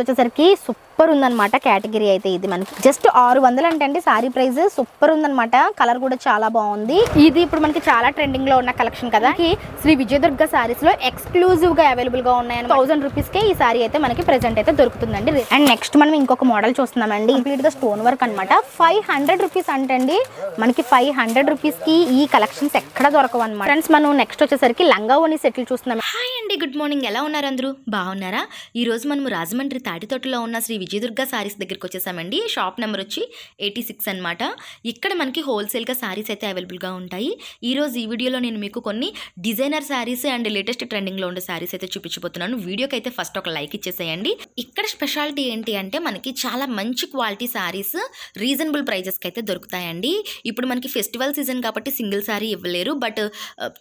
చూస్తుంది వచ్చేసరికి సూపర్ ఉందన్నమాట కేటగిరీ అయితే ఇది మనకి జస్ట్ 600 అంటండి సారీ ప్రైస్ సూపర్ ఉందన్నమాట కలర్ కూడా చాలా బాగుంది ఇది ఇప్పుడు మనకి చాలా ట్రెండింగ్ లో ఉన్న కలెక్షన్ కదా శ్రీ విజయదుర్గ సారీస్ లో ఎక్స్క్లూజివ్ గా అవైలబుల్ గా ఉన్నాయి 1000 రూపీస్ కే ఈ సారీ అయితే మనకి ప్రెజెంట్ అయితే దొరుకుతుందండి అండ్ నెక్స్ట్ మనం ఇంకొక మోడల్ చూస్తున్నామండి కంప్లీట్ గా స్టోన్ వర్క్ అన్నమాట 500 రూపీస్ అంటండి మనకి 500 రూపీస్ కి ఈ కలెక్షన్స్ ఎక్కడ దొరకవు అన్నమాట ఫ్రెండ్స్ మనం నెక్స్ట్ వచ్చేసరికి లంగా ఓని సెట్లు చూస్తున్నాం హాయ్ అండి గుడ్ మార్నింగ్ ఎలా ఉన్నారు అందరూ బాగున్నారా ఈ రోజు మనం రాజమండ్రి తాటితోటలో ఉన్న శ్రీ విజయదుర్గ సారీస్ దగ్గరికి వచ్చేసామండి షాప్ నెంబర్ వచ్చి 86 అన్నమాట ఇక్కడ మనకి హోల్సేల్ గా సారీస్ అయితే అవైలబుల్ గా ఉంటాయి ఈ రోజు ఈ వీడియోలో నేను మీకు కొన్ని designer saris and latest trending లో ఉండే సారీస్ అయితే చూపించబోతున్నాను వీడియోకి అయితే ఫస్ట్ ఒక లైక్ ఇచ్చేసేయండి ఇక్కడ స్పెషాలిటీ ఏంటి అంటే మనకి చాలా మంచి క్వాలిటీ సారీస్ రీజనబుల్ ప్రైజెస్ కి అయితే దొరుకుతాయండి ఇప్పుడు మనకి ఫెస్టివల్ సీజన్ కాబట్టి సింగిల్ సారీ ఇవ్వలేరు బట్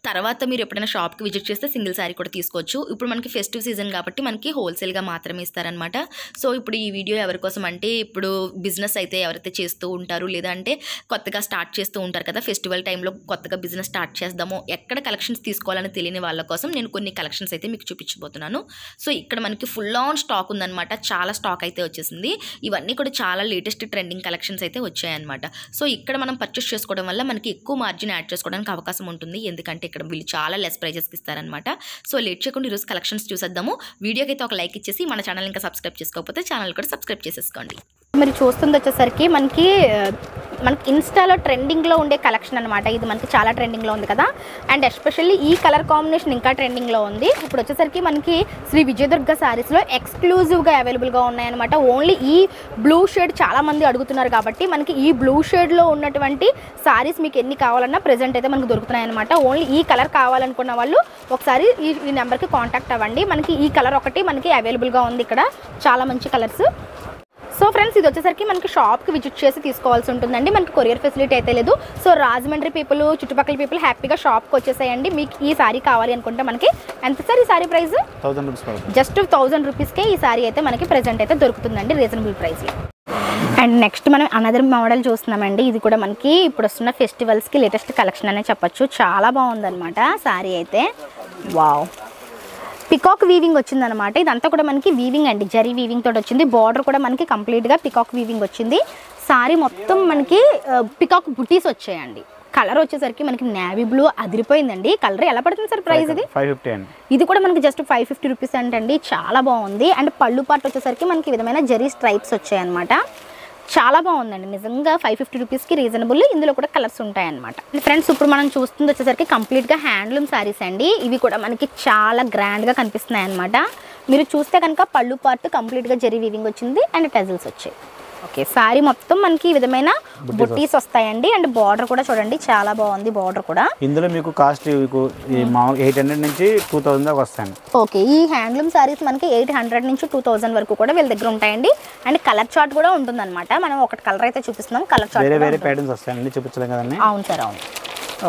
తర్వాత మీరు ఎప్పుడైనా షాప్ కి విజిట్ చేస్తే సింగిల్ సారీ కూడా తీసుకోవచ్చు ఇప్పుడు మనకి ఫెస్టివ్ సీజన్ కాబట్టి మనకి హోల్సేల్ గా మాత్రమే ఇస్తారనమాట సో ఇప్పుడు ఈ వీడియో ఎవరి కోసం అంటే ఇప్పుడు బిజినెస్ అయితే ఎవరైతే చేస్తూ ఉంటారు లేదంటే కొత్తగా స్టార్ట్ చేస్తూ ఉంటారు కదా ఫెస్టివల్ టైంలో కొత్తగా బిజినెస్ స్టార్ట్ చేద్దాము ఎక్కడ కలెక్షన్స్ తీసుకోవాలని తెలియని వాళ్ళ కోసం నేను కొన్ని కలెక్షన్స్ అయితే మీకు చూపించబోతున్నాను సో ఇక్కడ మనకి ఫుల్ ఆన్ స్టాక్ ఉందన్నమాట చాలా స్టాక్ అయితే వచ్చేసింది ఇవన్నీ కూడా చాలా లేటెస్ట్ ట్రెండింగ్ కలెక్షన్స్ అయితే వచ్చాయన్నమాట సో ఇక్కడ మనం పర్చేస్ చేసుకోవడం వల్ల మనకి ఎక్కువ మార్జిన్ యాడ్ చేసుకోవడానికి అవకాశం ఉంటుంది ఎందుకంటే ఇక్కడ వీళ్ళు చాలా లెస్ ప్రైజెస్కి ఇస్తారనమాట సో లేట్ చేయకుండా ఈరోజు కలెక్షన్స్ చూసేద్దాము వీడియోకి అయితే ఒక లైక్ ఇచ్చేసి మన ఛానల్ ఇంకా సబ్స్క్రైబ్ చేసుకోకపోతే ఛానల్ కూడా సబ్స్క్రైబ్ చేసేసుకోండి మీరు చూస్తుంది వచ్చేసరికి మనకి ఇన్స్టాలో ట్రెండింగ్లో ఉండే కలెక్షన్ అనమాట ఇది మనకి చాలా ట్రెండింగ్లో ఉంది కదా అండ్ ఎస్పెషల్లీ ఈ కలర్ కాంబినేషన్ ఇంకా ట్రెండింగ్లో ఉంది ఇప్పుడు వచ్చేసరికి మనకి శ్రీ విజయదుర్గ సారీస్లో ఎక్స్క్లూజివ్గా అవైలబుల్గా ఉన్నాయన్నమాట ఓన్లీ ఈ బ్లూ షేడ్ చాలామంది అడుగుతున్నారు కాబట్టి మనకి ఈ బ్లూ షేడ్లో ఉన్నటువంటి సారీస్ మీకు ఎన్ని కావాలన్నా ప్రెజెంట్ అయితే మనకు దొరుకుతున్నాయి అనమాట ఓన్లీ ఈ కలర్ కావాలనుకున్న వాళ్ళు ఒకసారి ఈ నెంబర్కి కాంటాక్ట్ అవ్వండి మనకి ఈ కలర్ ఒకటి మనకి అవైలబుల్గా ఉంది ఇక్కడ చాలా మంచి కలర్స్ సో ఫ్రెండ్స్ ఇది వచ్చేసరికి మనకి షాప్కి విజిట్ చేసి తీసుకోవాల్సి ఉంటుందండి మనకి కొరియర్ ఫెసిలిటీ అయితే లేదు సో రాజమండ్రి పీపుల్ చుట్టుపక్కల పీపుల్ హ్యాపీగా షాప్కి వచ్చేసేయండి మీకు ఈ సారీ కావాలి అనుకుంటే మనకి ఎంత సార్ ఈ సారీ ప్రైస్ జస్ట్ 1000 రూపీస్కే ఈ సారీ అయితే మనకి ప్రెజెంట్ అయితే దొరుకుతుందండి రీజనబుల్ ప్రైస్లో అండ్ నెక్స్ట్ మనం అనదర్ మోడల్ చూస్తున్నామండి ఇది కూడా మనకి ఇప్పుడు వస్తున్న ఫెస్టివల్స్కి లేటెస్ట్ కలెక్షన్ అనే చెప్పొచ్చు చాలా బాగుందన్నమాట సారీ అయితే వావ్ పికాక్ వీవింగ్ వచ్చిందనమాట ఇదంతా కూడా మనకి వీవింగ్ అండి జరీ వీవింగ్ తోటి వచ్చింది బార్డర్ కూడా మనకి కంప్లీట్గా పికాక్ వీవింగ్ వచ్చింది సారీ మొత్తం మనకి పికాక్ బుటీస్ వచ్చాయండి కలర్ వచ్చేసరికి మనకి నేవీ బ్లూ అదిరిపోయిందండి కలర్ ఎలా పడుతుంది సార్ ప్రైస్ ఇది 550 అండి ఇది కూడా మనకి జస్ట్ 550 రూపీస్ అంటండి చాలా బాగుంది అండ్ పళ్ళు పార్ట్ వచ్చేసరికి మనకి విధమైన జరీ స్ట్రైప్స్ వచ్చాయన్నమాట చాలా బాగుందండి నిజంగా 550 రూపీస్కి రీజనబుల్ ఇందులో కూడా కలర్స్ ఉంటాయన్నమాట ఫ్రెండ్స్ ఇప్పుడు మనం చూస్తుంది వచ్చేసరికి కంప్లీట్గా హ్యాండ్లూమ్ శారీస్ అండి ఇవి కూడా మనకి చాలా గ్రాండ్గా కనిపిస్తున్నాయి అన్నమాట మీరు చూస్తే కనుక పళ్ళు పార్ట్ కంప్లీట్గా జరీ వీవింగ్ వచ్చింది అండ్ టెజల్స్ వచ్చాయి ఓకే సారీ మొత్తం మనకి ఈ విధమైన బుట్టీస్ వస్తాయండి అండ్ బార్డర్ కూడా చూడండి చాలా బాగుంది బార్డర్ కూడా ఇందులో మీకు కాస్ట్ 800 నుంచి 2000 దాకా వస్తాయండి ఓకే ఈ హ్యాండ్లూమ్ సారీస్ మనకి 800 నుంచి 2000 వరకు కూడా వీళ్ళ దగ్గర ఉంటాయండి అండ్ కలర్ చార్ట్ కూడా ఉంటుందన్నమాట మనం ఒకటి కలర్ అయితే చూపిస్తున్నాం కలర్ చార్ట్ వేరే ప్యాటర్న్స్ వస్తాయండి చూపించలేం కదండి అవును సార్ అవును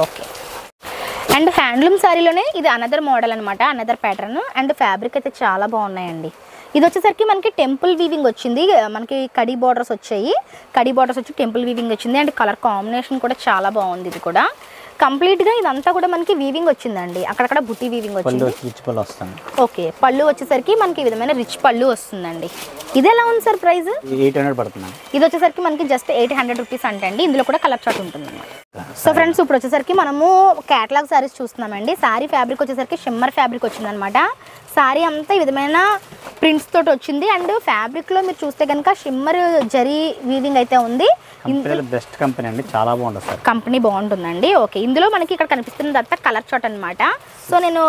ఓకే అండ్ హ్యాండ్లూమ్ సారీలోనే ఇది అనదర్ మోడల్ అనమాట అనదర్ ప్యాటర్న్ అండ్ ఫ్యాబ్రిక్ అయితే చాలా బాగున్నాయండి ఇది వచ్చేసరికి మనకి టెంపుల్ వీవింగ్ వచ్చింది మనకి కడీ బార్డర్స్ వచ్చాయి కడీ బార్డర్స్ వచ్చి టెంపుల్ వీవింగ్ వచ్చింది అండ్ కలర్ కాంబినేషన్ కూడా చాలా బాగుంది ఇది కూడా కంప్లీట్గా ఇదంతా కూడా మనకి వీవింగ్ వచ్చిందండి అక్కడక్కడ బుట్టి వీవింగ్ వచ్చింది ఓకే పళ్ళు వచ్చేసరికి మనకి విధమైన రిచ్ పళ్ళు వస్తుందండి ఇది ఎలా ఉంది సార్ ప్రైస్ 800 పడుతుంది ఇది వచ్చేసరికి మనకి జస్ట్ 800 రూపీస్ అంటండి ఇందులో కూడా కలర్ చార్ట్ ఉంటుందన్నమాట సో ఫ్రెండ్స్ ఇప్పుడు వచ్చేసరికి మనము క్యాటలాగ్ సారీస్ చూస్తున్నామండి సారీ ఫ్యాబ్రిక్ వచ్చేసరికి షిమ్మర్ ఫ్యాబ్రిక్ వచ్చిందనమాట సారీ అంతా ఈ విధమైన ప్రింట్స్ తోటి వచ్చింది అండ్ ఫ్యాబ్రిక్ లో మీరు చూస్తే కనుక షిమ్మర్ జరీ వీవింగ్ అయితే ఉంది బెస్ట్ కంపెనీ అండి చాలా బాగుంటుంది సార్ కంపెనీ బాగుంటుందండి ఓకే ఇందులో మనకి ఇక్కడ కనిపిస్తున్నదంతా కలర్ చార్ట్ అనమాట సో నేను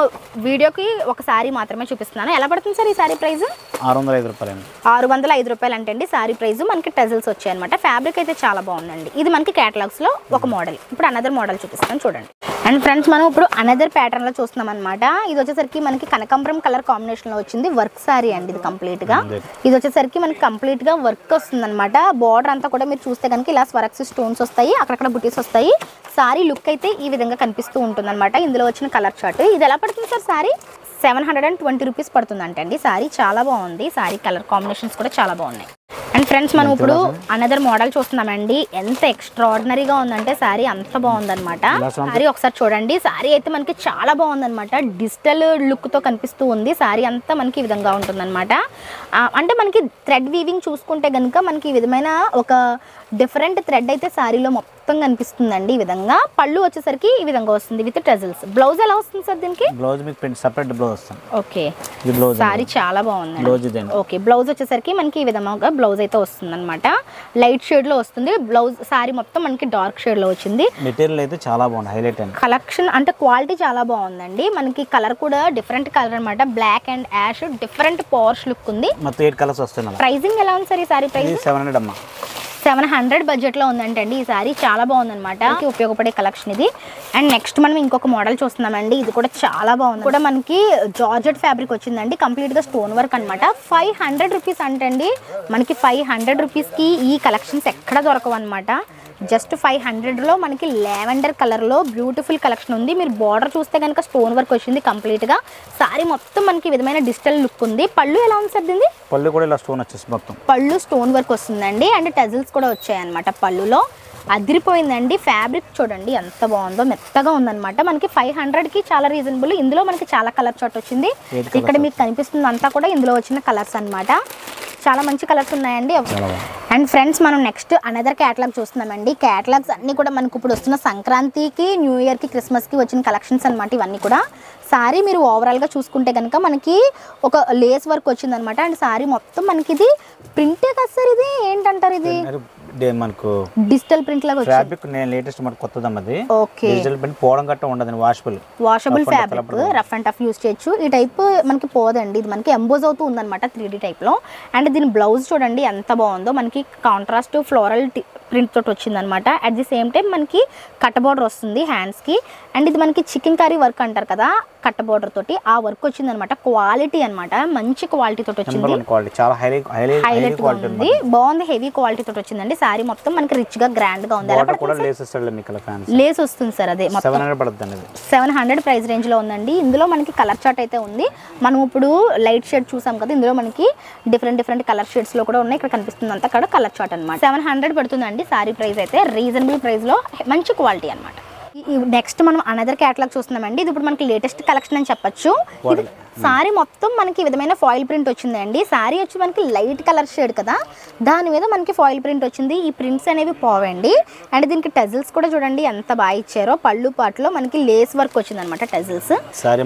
వీడియోకి ఒక సారీ మాత్రమే చూపిస్తున్నాను ఎలా పడుతుంది సార్ ఈ సారీ ప్రైస్ 605 రూపాయలు 605 రూపాయలు అంటండి సారీ ప్రైస్ మనకి టెజల్స్ వచ్చాయి అనమాట ఫ్యాబ్రిక్ అయితే చాలా బాగుందండి ఇది మనకి క్యాటలాగ్స్ లో ఒక మోడల్ ఇప్పుడు అనదర్ మోడల్ చూపిస్తాను చూడండి అండ్ ఫ్రెండ్స్ మనం ఇప్పుడు అనదర్ ప్యాటర్న్ లో చూస్తున్నాం అనమాట ఇది వచ్చేసరికి మనకి కనకాంబరం కలర్ కాంబినేషన్ లో వచ్చింది వర్క్ సారీ అండి ఇది కంప్లీట్ గా ఇది వచ్చేసరికి మనకి కంప్లీట్ గా వర్క్ వస్తుంది అనమాట బార్డర్ అంతా కూడా మీరు చూస్తే కనుక ఇలా స్వరక్స్ స్టోన్స్ వస్తాయి అక్కడక్కడ బుటీస్ వస్తాయి సారీ లుక్ అయితే ఈ విధంగా కనిపిస్తూ ఉంటుంది అనమాట ఇందులో వచ్చిన కలర్ చార్ట్ ఇది ఎలా పడుతుంది సార్ సారీ 720 రూపీస్ పడుతుందంటండి సారీ చాలా బాగుంది సారీ కలర్ కాంబినేషన్స్ కూడా చాలా బాగున్నాయి అండ్ ఫ్రెండ్స్ మనం ఇప్పుడు అనదర్ మోడల్ చూస్తున్నామండి ఎంత ఎక్స్ట్రాడినరీగా ఉందంటే సారీ అంత బాగుందన్నమాట సారీ ఒకసారి చూడండి సారీ అయితే మనకి చాలా బాగుందన్నమాట డిజిటల్ లుక్ తో కనిపిస్తూ ఉంది సారీ అంతా మనకి ఈ విధంగా ఉంటుందన్నమాట అంటే మనకి థ్రెడ్ వీవింగ్ చూసుకుంటే కనుక మనకి ఈ విధమైన ఒక డిఫరెంట్ థ్రెడ్ అయితే శారీలో మొత్తం కనిపిస్తుందండి. ఈ విధంగా పళ్ళు వచ్చేసరికి ఈ విధంగా వస్తుంది విత్ టజల్స్. బ్లౌజ్ ఎలా వస్తుంది సార్ దీనికి? బ్లౌజ్ మీకు ప్రింట్ సెపరేట్ బ్లౌజ్ వస్తుంది. ఓకే, ఇది బ్లౌజ్ శారీ చాలా బాగుంది. బ్లౌజ్ ఇదండి. ఓకే, బ్లౌజ్ వచ్చేసరికి మనకి ఈ విధంగా బ్లౌజ్ అయితే వస్తుంది అనమాట. లైట్ షేడ్ లో వస్తుంది బ్లౌజ్. శారీ మొత్తం మనకి డార్క్ షేడ్ లో వచ్చింది. మెటీరియల్ అయితే చాలా బాగుంది, హైలైట్ అండి. కలెక్షన్ అంటే క్వాలిటీ చాలా బాగుందండి. మనకి కలర్ కూడా డిఫరెంట్ కలర్ అనమాట. Black and ash different posh look ఉంది. మొత్తం 8 కలర్స్ వస్తున్నాయి. ప్రైసింగ్ ఎలా ఉంది సార్ ఈ సారీ ప్రైస్? 700 అమ్మా. 700 బడ్జెట్లో ఉందంటండి ఈ సారీ. చాలా బాగుందన్నమాట, ఉపయోగపడే కలెక్షన్ ఇది. అండ్ నెక్స్ట్ మనం ఇంకొక మోడల్ చూస్తున్నామండి. ఇది కూడా చాలా బాగుంది. కూడా మనకి జార్జెట్ ఫ్యాబ్రిక్ వచ్చిందండి, కంప్లీట్గా స్టోన్ వర్క్ అనమాట. 500 రూపీస్ అంటండి. మనకి 500 రూపీస్కి ఈ కలెక్షన్స్ ఎక్కడ దొరకవు అనమాట. జస్ట్ 500లో మనకి లావెండర్ కలర్లో బ్యూటిఫుల్ కలెక్షన్ ఉంది. మీరు బార్డర్ చూస్తే కనుక స్టోన్ వర్క్ వచ్చింది కంప్లీట్గా. సారీ మొత్తం మనకి విధమైన డిజిటల్ లుక్ ఉంది. పళ్ళు ఎలా ఉంది సార్ దీన్ని? పళ్ళు కూడా ఇలా స్టోన్ వచ్చేసి మొత్తం పళ్ళు స్టోన్ వర్క్ వస్తుందండి. అండ్ టజిల్స్ కూడా వచ్చాయన్నమాట పళ్ళులో. అదిరిపోయిందండి. ఫ్యాబ్రిక్ చూడండి ఎంత బాగుందో, మెత్తగా ఉందన్నమాట. మనకి 500కి చాలా రీజనబుల్. ఇందులో మనకి చాలా కలర్ చార్ట్ వచ్చింది. ఇక్కడ మీకు కనిపిస్తుంది అంతా కూడా ఇందులో వచ్చిన కలర్స్ అనమాట. చాలా మంచి కలర్స్ ఉన్నాయండి. అండ్ ఫ్రెండ్స్ మనం నెక్స్ట్ అనదర్ క్యాటలాగ్ చూస్తున్నామండి. క్యాటలాగ్స్ అన్నీ కూడా మనకు ఇప్పుడు వస్తున్న సంక్రాంతికి, న్యూ ఇయర్కి, క్రిస్మస్కి వచ్చిన కలెక్షన్స్ అనమాట ఇవన్నీ కూడా. సారీ మీరు ఓవరాల్గా చూసుకుంటే కనుక మనకి ఒక లేస్ వర్క్ వచ్చిందనమాట. అండ్ సారీ మొత్తం మనకి ఇది ప్రింటే కదా సార్? ఇది ఏంటంటారు? ఇది మనకు డిజిటల్ ప్రింట్ లాగా వచ్చింది. ఫ్యాబ్రిక్ నేను లేటెస్ట్ మనకు కొత్తదమ్మది. ఓకే, డిజిటల్ ప్రింట్ పోవడం గట్ట ఉండదండి. Washable fabric, rough and tough use చేయొచ్చు. ఈ టైప్ మనకి పోదండి. ఇది మనకి ఎంబోజ్ అవుతూ ఉందన్నమాట 3D టైప్లో. అండ్ దీని బ్లౌజ్ చూడండి ఎంత బాగుందో. మనకి కాంట్రాస్ట్ ఫ్లోరల్ ప్రింట్ తోటి వచ్చిందనమాట. అట్ ది సేమ్ టైం మనకి కట్ బార్డర్ వస్తుంది హ్యాండ్స్కి. అండ్ ఇది మనకి చికెన్ కర్రీ వర్క్ అంటారు కదా, కట్ బార్డర్ తోటి ఆ వర్క్ వచ్చిందనమాట. క్వాలిటీ అనమాట, మంచి క్వాలిటీ తోటి వచ్చింది. హైలైట్ ఉంది, బాగుంది. హెవీ క్వాలిటీ తోటి వచ్చిందండి. సారీ మొత్తం మనకి రిచ్ గా గ్రాండ్ గా ఉంది. లేస్ వస్తుంది సార్. అదే 700 ప్రైస్ రేంజ్ లో ఉందండి. ఇందులో మనకి కలర్ చార్ట్ అయితే ఉంది. మనం ఇప్పుడు లైట్ షేడ్ చూసాం కదా, ఇందులో మనకి డిఫరెంట్ కలర్ షేడ్స్ లో కూడా ఉన్నాయి. ఇక్కడ కనిపిస్తుంది అంతా కూడా కలర్ చార్ట్ అనమాట. 700 పడుతుందండి సారీ ప్రైస్ అయితే. రీజనబుల్ ప్రైస్ లో మంచి క్వాలిటీ అనమాట. నెక్స్ట్ మనం అనదర్ క్యాటలాగ్ చూస్తున్నామండి. ఇది ఇప్పుడు మనకి లేటెస్ట్ కలెక్షన్ అని చెప్పొచ్చు. ఇది సారీ మొత్తం మనకి విధమైన ఫాయిల్ ప్రింట్ వచ్చిందండి. సారీ వచ్చి మనకి లైట్ కలర్ షేడ్ కదా, దాని మీద మనకి ఫాయిల్ ప్రింట్ వచ్చింది. ఈ ప్రింట్స్ అనేవి పోవండి. అండ్ దీనికి టజిల్స్ కూడా చూడండి ఎంత బాగా ఇచ్చారో. పళ్ళు పాటలో మనకి లేస్ వర్క్ వచ్చింది అనమాట. టజిల్స్ సారీ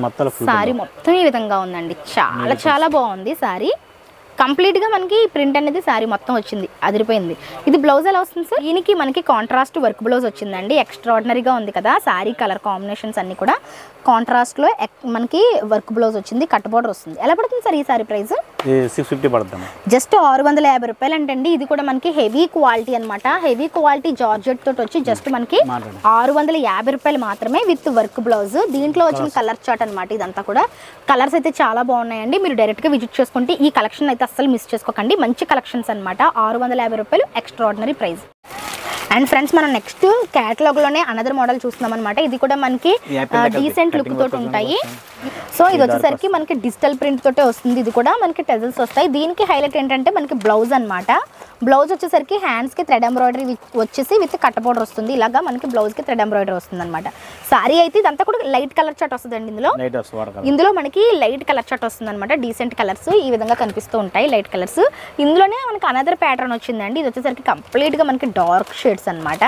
మొత్తం ఈ విధంగా ఉందండి. చాలా బాగుంది సారీ. కంప్లీట్గా మనకి ప్రింట్ అనేది సారీ మొత్తం వచ్చింది, అదిరిపోయింది. ఇది బ్లౌజ్ ఎలా వస్తుంది సార్? దీనికి మనకి కాంట్రాస్ట్ వర్క్ బ్లౌజ్ వచ్చిందండి. ఎక్స్ట్రాడినరీగా ఉంది కదా సారీ. కలర్ కాంబినేషన్స్ అన్ని కూడా కాంట్రాస్ట్లో మనకి వర్క్ బ్లౌజ్ వచ్చింది. కట్ బోర్డర్ వస్తుంది. ఎలా పడుతుంది సార్ ఈ సారీ ప్రైస్? 650 పడుతుంది. జస్ట్ 650 రూపాయలు అంటండి. ఇది కూడా మనకి హెవీ క్వాలిటీ అనమాట. హెవీ క్వాలిటీ జార్జెట్ తోటి వచ్చి జస్ట్ మనకి 650 రూపాయలు మాత్రమే విత్ వర్క్ బ్లౌజ్. దీంట్లో వచ్చిన కలర్ చార్ట్ అనమాట. ఇదంతా కూడా కలర్స్ అయితే చాలా బాగున్నాయండి. మీరు డైరెక్ట్గా విజిట్ చేసుకుంటే ఈ కలెక్షన్ అయితే అస్సలు మిస్ చేసుకోకండి. మంచి కలెక్షన్స్ అనమాట. 650 రూపాయలు ఎక్స్ట్రాడినరీ ప్రైస్. అండ్ ఫ్రెండ్స్ మనం నెక్స్ట్ క్యాటలాగ్లోనే అనదర్ మోడల్ చూస్తున్నాం అనమాట. ఇది కూడా మనకి డీసెంట్ లుక్ తోటి ఉంటాయి. సో ఇది వచ్చేసరికి మనకి డిజిటల్ ప్రింట్ తోటే వస్తుంది. ఇది కూడా మనకి టెజల్స్ వస్తాయి. దీనికి హైలైట్ ఏంటంటే మనకి బ్లౌజ్ అనమాట. బ్లౌజ్ వచ్చేసరికి హ్యాండ్స్కి థ్రెడ్ ఎంబ్రాయిడరీ వచ్చేసి విత్ కట్ బోర్డర్ వస్తుంది. ఇలాగా మనకి బ్లౌజ్కి థ్రెడ్ ఎంబ్రాయిడరీ వస్తుంది అనమాట. సారీ అయితే ఇదంతా కూడా లైట్ కలర్ చాట్ వస్తుందండి. ఇందులో మనకి లైట్ కలర్ చాట్ వస్తుంది అనమాట. డీసెంట్ కలర్స్ ఈ విధంగా కనిపిస్తూ ఉంటాయి, లైట్ కలర్స్. ఇందులోనే మనకి అనదర్ ప్యాటర్న్ వచ్చిందండి. ఇది వచ్చేసరికి కంప్లీట్గా మనకి డార్క్ షేడ్స్ అనమాట.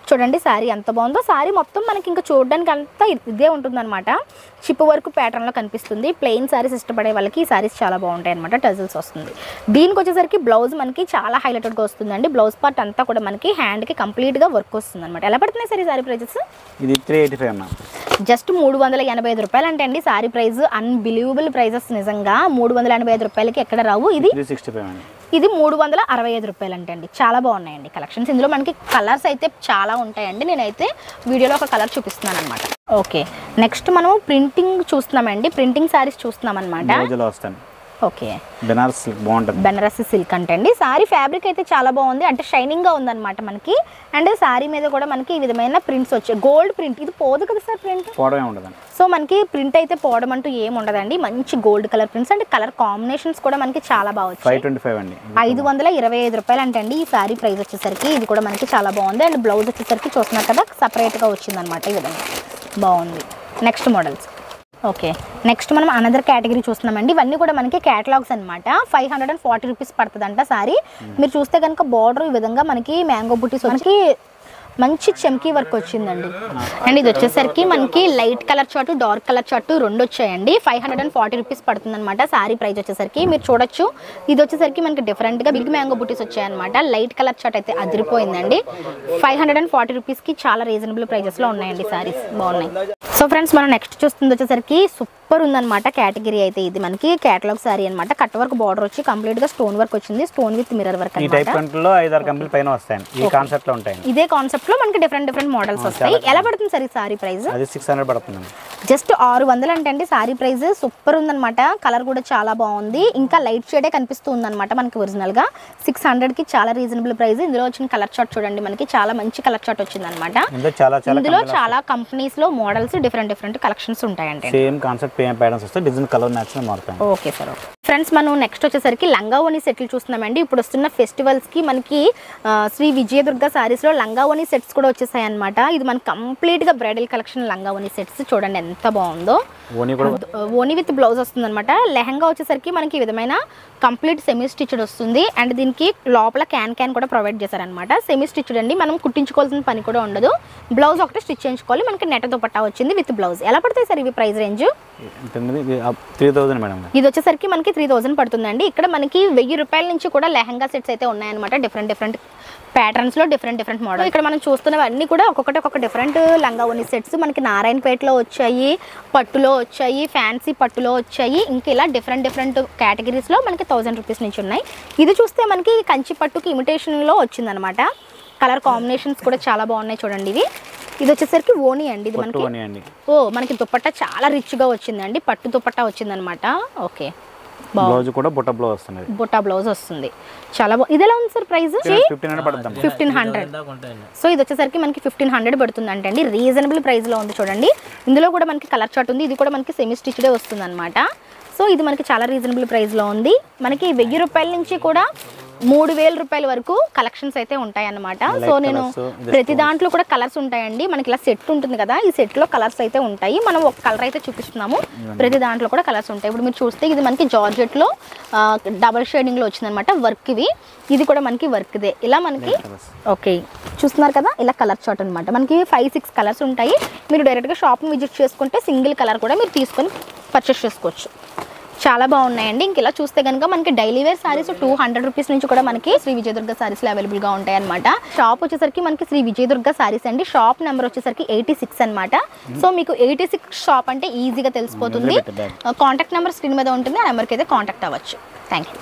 చూడండి సారీ ఎంత బాగుందో. సారీ మొత్తం మనకి ఇంకా చూడడానికి అంతా ఇదే ఉంటుందన్నమాట. చిప్ వర్క్ ప్యాటర్న్లో కనిపిస్తుంది. ప్లెయిన్ సారీస్ ఇష్టపడే వాళ్ళకి ఈ సారీస్ చాలా బాగుంటాయి అనమాట. టజిల్స్ వస్తుంది. దీనికి వచ్చేసరికి బ్లౌజ్ మనకి చాలా హైలైటెడ్గా వస్తుందండి. బ్లౌజ్ పార్ట్ అంతా కూడా మనకి హ్యాండ్కి కంప్లీట్గా వర్క్ వస్తుంది అనమాట. ఎలా పడుతున్నాయి సార్ ఈ సారీ ప్రైజెస్? ఇది 385 జస్ట్ 385 రూపాయలు అంటే అండి సారీ ప్రైస్. అన్బిలీవబుల్ ప్రైజెస్ నిజంగా. 385 రూపాయలకి ఎక్కడ రావు. ఇది 365 రూపాయలు అంటే అండి. చాలా బాగున్నాయండి కలెక్షన్స్. ఇందులో మనకి కలర్స్ అయితే చాలా ఉంటాయండి. నేనైతే వీడియోలో ఒక కలర్ చూపిస్తున్నాను అనమాట. ఓకే, నెక్స్ట్ మనం ప్రింటింగ్ చూస్తున్నామండి. ప్రింటింగ్ సారీస్ చూస్తున్నాం అనమాట. ఓకే, బెనారస్ సిల్క్ అంటే అండి. సారీ ఫ్యాబ్రిక్ అయితే చాలా బాగుంది. అంటే షైనింగ్గా ఉందన్నమాట మనకి. అండ్ సారీ మీద కూడా మనకి ఈ విధమైన ప్రింట్స్ వచ్చాయి. Gold print. ఇది పోదు కదా సార్ ప్రింట్? సో మనకి ప్రింట్ అయితే పోవడం అంటూ ఏం ఉండదండి. మంచి gold colour prints and colour combinations కూడా మనకి చాలా బాగా వచ్చాయి. 525 రూపాయలు అంటే అండి ఈ సారీ ప్రైస్ వచ్చేసరికి. ఇది కూడా మనకి చాలా బాగుంది. అండ్ బ్లౌజ్ వచ్చేసరికి చూస్తున్నారు కదా సపరేట్గా వచ్చింది అనమాట. ఈ విధంగా బాగుంది. నెక్స్ట్ మోడల్స్ ఓకే, నెక్స్ట్ మనం అనదర్ కేటగిరీ చూస్తున్నామండి. ఇవన్నీ కూడా మనకి కేటలాగ్స్ అనమాట. 540 రూపీస్ పడుతుందంట సారీ. మీరు చూస్తే కనుక బార్డర్ ఈ విధంగా మనకి మ్యాంగో బుటీస్ మనకి మంచి చెమ్కీ వర్క్ వచ్చిందండి. అండ్ ఇది వచ్చేసరికి మనకి light colour chart, dark colour chart రెండు వచ్చాయండి. 540 రూపీస్ పడుతుంది అనమాట సారీ ప్రైస్ వచ్చేసరికి. మీరు చూడొచ్చు, ఇది వచ్చేసరికి మనకి డిఫరెంట్గా బిగ్ మ్యాంగో బుటీస్ వచ్చాయన్నమాట. లైట్ కలర్ చార్ట్ అయితే అదిరిపోయిందండి. 540 రూపీస్కి చాలా రీజనబుల్ ప్రైజెస్లో ఉన్నాయండి సారీస్, బాగున్నాయి. సో ఫ్రెండ్స్, మనం నెక్స్ట్ చూస్తుంది వచ్చేసరికి సూపర్ ఉందన్నమాట కేటగిరీ అయితే. ఇది మనకి కేటలాగ్ సారీ అనమాట. కట్ వర్క్ బార్డర్ వచ్చి కంప్లీట్ గా స్టోన్ వర్క్ వచ్చింది, స్టోన్ విత్ మిర్రర్ వర్క్. ఈ టైప్ కంట్లో 5-6 కంపెనీల పైన వస్తాయి. ఈ కాన్సెప్ట్ లో ఉంటాయి. ఇదే కాన్సెప్ట్ లో మనకి డిఫరెంట్ మోడల్స్ వస్తాయి. ఎలా పడుతుంది సార్ ఈ సారీ ప్రైస్? అది 600 పడుతుంది. జస్ట్ 600 అంటే సారీ ప్రైస్ సూపర్ ఉందన్నమాట. కలర్ కూడా చాలా బాగుంది, ఇంకా లైట్ షేడే కనిపిస్తూ ఉందన్నమాట మనకి ఒరిజినల్ గా. 600 కి చాలా రీజనబుల్ ప్రైస్. ఇందులో వచ్చిన కలర్ చార్ట్ చూడండి, మనకి చాలా మంచి కలర్ చార్ట్ వచ్చింది అనమాట. ఇందులో చాలా కంపెనీస్ లో మోడల్స్ డిఫరెంట్ కలెక్షన్స్ ఉంటాయండి. సేమ్ కాన్సెప్ట్ ప్యాటర్న్స్ వస్తాయి, డిజైన్ కలర్ మ్యాచింగ్ మారుతాయి. Okay sir. ఫ్రెండ్స్, మనం నెక్స్ట్ వచ్చేసరికి లంగా ఓని సెట్లు చూస్తున్నామండి. ఇప్పుడు వస్తున్న ఫెస్టివల్స్ కి మనకి శ్రీ విజయదుర్గ సారీస్ లో లంగా ఓని సెట్స్ కూడా వచ్చేసాయి అనమాట. ఇది మనకి కంప్లీట్ గా బ్రైడల్ కలెక్షన్ లంగా ఓని సెట్స్ చూడండి ఎంత బాగుందో. ఓని విత్ బ్లౌజ్ వస్తుంది అనమాట. లెహంగా వచ్చేసరికి మనకి ఈ విధమైన కంప్లీట్ సెమీ స్టిచ్డ్ వస్తుంది. అండ్ దీనికి లోపల క్యాన్ కూడా ప్రొవైడ్ చేశారనమాట. సెమీ స్టిచ్డ్ అండి, మనం కుట్టించుకోవాల్సిన పని కూడా ఉండదు. బ్లౌజ్ ఒకటి స్టిచ్ చేయించుకోవాలి. మనకి నెట్ దుపట్టా వచ్చింది విత్ బ్లౌజ్. ఎలా పడతాయి సార్ ఇవి ప్రైస్ రేంజ్? 3000 మేడం. ఇది వచ్చేసరికి మనకి 3000 పడుతుందండి. ఇక్కడ మనకి 1000 రూపాయల నుంచి కూడా లెహంగా సెట్స్ అయితే ఉన్నాయన్నమాట. డిఫరెంట్ ప్యాటర్న్స్ లో డిఫరెంట్ మోడల్. ఇక్కడ మనం చూస్తున్నవన్నీ కూడా ఒక్కొక్క డిఫరెంట్ లంగా ఓని సెట్స్ మనకి నారాయణపేటలో వచ్చాయి, పట్టులో వచ్చాయి, ఫ్యాన్సీ పట్టులో వచ్చాయి. ఇంకా ఇలా డిఫరెంట్ కేటగిరీస్ లో మనకి 1000 రూపీస్ నుంచి ఉన్నాయి. ఇది చూస్తే మనకి కంచి పట్టుకి ఇమిటేషన్ లో వచ్చిందనమాట. కలర్ కాంబినేషన్స్ కూడా చాలా బాగున్నాయి చూడండి. ఇది వచ్చేసరికి ఓని అండి. ఇది మనకి దుపట్టా చాలా రిచ్ గా వచ్చిందండి. పట్టు దుపట్టా వచ్చిందనమాట. ఓకే, బ్లౌజ్ కూడా బుట్ట బ్లౌజ్ వస్తుంది. బుట్ట బ్లౌజ్ వస్తుంది, చాలా బాగుంది. ఇది ఎలా ఉంది సార్ ప్రైస్? 1500. సో ఇది వచ్చేసరికి మనకి 1500 పడుతుంది అంటే రీజనబుల్ ప్రైస్ లో ఉంది చూడండి. ఇందులో కూడా మనకి కలర్ చార్ట్ ఉంది. ఇది కూడా మనకి సెమీ స్టిచ్డే వస్తుంది అనమాట. సో ఇది మనకి చాలా రీజనబుల్ ప్రైస్ లో ఉంది. మనకి 1000 రూపాయల నుంచి కూడా 3000 రూపాయల వరకు కలెక్షన్స్ అయితే ఉంటాయి అన్నమాట. సో నేను ప్రతి దాంట్లో కూడా కలర్స్ ఉంటాయండి. మనకి ఇలా సెట్ ఉంటుంది కదా, ఈ సెట్ లో కలర్స్ అయితే ఉంటాయి. మనం ఒక కలర్ అయితే చూపిస్తున్నాము, ప్రతి దాంట్లో కూడా కలర్స్ ఉంటాయి. ఇప్పుడు మీరు చూస్తే ఇది మనకి జార్జెట్ లో డబల్ షేడింగ్ లో వచ్చింది అనమాట వర్క్. ఇది కూడా మనకి వర్క్ దే. ఇలా మనకి ఓకే చూస్తున్నారు కదా, ఇలా కలర్ చార్ట్ అనమాట. మనకి 5-6 కలర్స్ ఉంటాయి. మీరు డైరెక్ట్ గా షాప్ విజిట్ చేసుకుంటే సింగిల్ కలర్ కూడా మీరు తీసుకొని పర్చేస్ చేసుకోవచ్చు. చాలా బాగున్నాయండి. ఇంక ఇలా చూస్తే కనుక మనకి డైలీ వేర్ సారీస్ 200 రూపీస్ నుంచి కూడా మనకి శ్రీ విజయదుర్గ సారీస్లో అవైలబుల్గా ఉంటాయి అనమాట. షాప్ వచ్చేసరికి మనకి శ్రీ విజయదుర్గ సారీస్ అండి. షాప్ నెంబర్ వచ్చేసరికి 86 అనమాట. సో మీకు 86 షాప్ అంటే ఈజీగా తెలిసిపోతుంది. కాంటాక్ట్ నెంబర్ స్క్రీన్ మీద ఉంటుంది, ఆ నెంబర్కి అయితే కాంటాక్ట్ అవ్వచ్చు. Thank you.